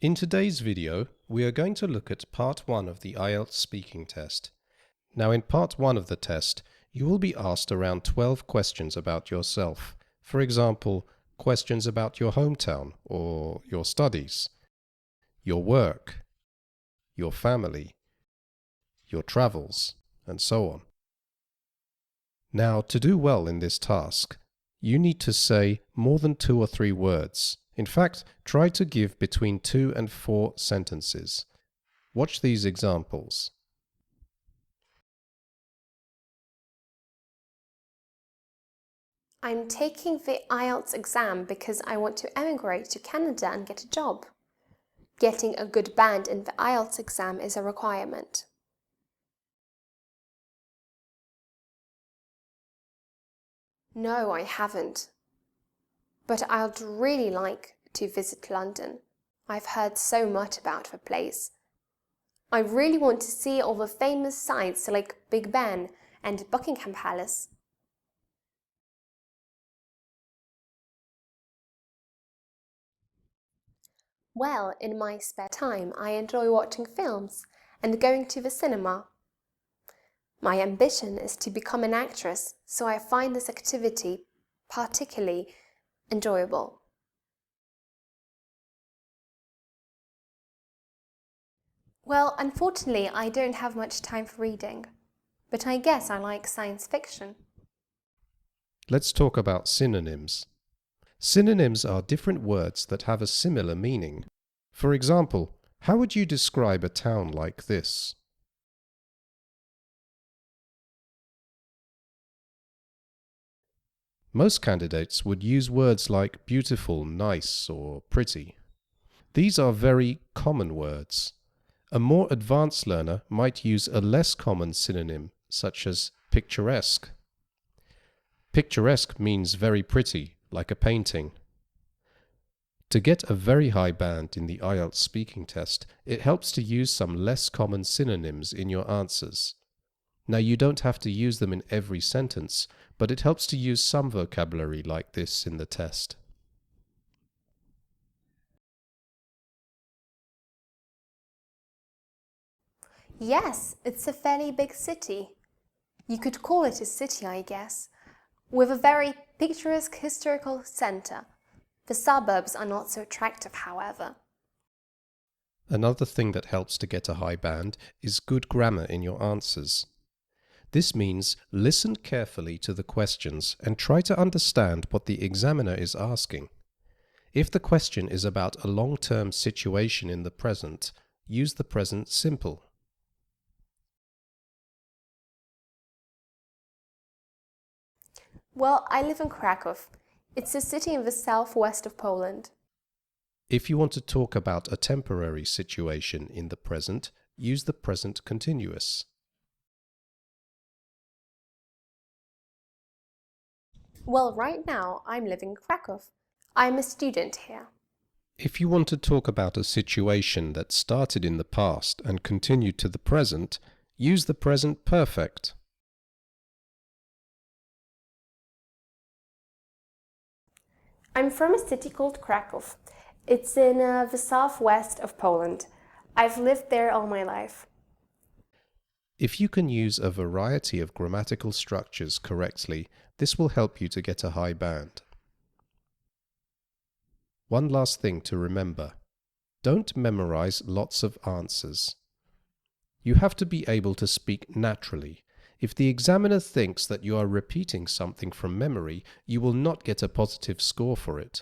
In today's video, we are going to look at part 1 of the IELTS speaking test. Now in part 1 of the test, you will be asked around 12 questions about yourself. For example, questions about your hometown or your studies, your work, your family, your travels, and so on. Now, to do well in this task, you need to say more than 2 or 3 words. In fact, try to give between 2 and 4 sentences. Watch these examples. I'm taking the IELTS exam because I want to emigrate to Canada and get a job. Getting a good band in the IELTS exam is a requirement. No, I haven't. But I'd really like to visit London. I've heard so much about the place. I really want to see all the famous sites like Big Ben and Buckingham Palace. Well, in my spare time, I enjoy watching films and going to the cinema. My ambition is to become an actress, so I find this activity particularly enjoyable. Well, unfortunately, I don't have much time for reading, but I guess I like science fiction. Let's talk about synonyms. Synonyms are different words that have a similar meaning. For example, how would you describe a town like this? Most candidates would use words like beautiful, nice, or pretty. These are very common words. A more advanced learner might use a less common synonym, such as picturesque. Picturesque means very pretty, like a painting. To get a very high band in the IELTS speaking test, it helps to use some less common synonyms in your answers. Now, you don't have to use them in every sentence, but it helps to use some vocabulary like this in the test. Yes, it's a fairly big city. You could call it a city, I guess, with a very picturesque historical centre. The suburbs are not so attractive, however. Another thing that helps to get a high band is good grammar in your answers. This means listen carefully to the questions and try to understand what the examiner is asking. If the question is about a long-term situation in the present, use the present simple. Well, I live in Krakow. It's a city in the southwest of Poland. If you want to talk about a temporary situation in the present, use the present continuous. Well, right now I'm living in Krakow. I'm a student here. If you want to talk about a situation that started in the past and continued to the present, use the present perfect. I'm from a city called Krakow. It's in the southwest of Poland. I've lived there all my life. If you can use a variety of grammatical structures correctly, this will help you to get a high band. One last thing to remember. Don't memorize lots of answers. You have to be able to speak naturally. If the examiner thinks that you are repeating something from memory, you will not get a positive score for it.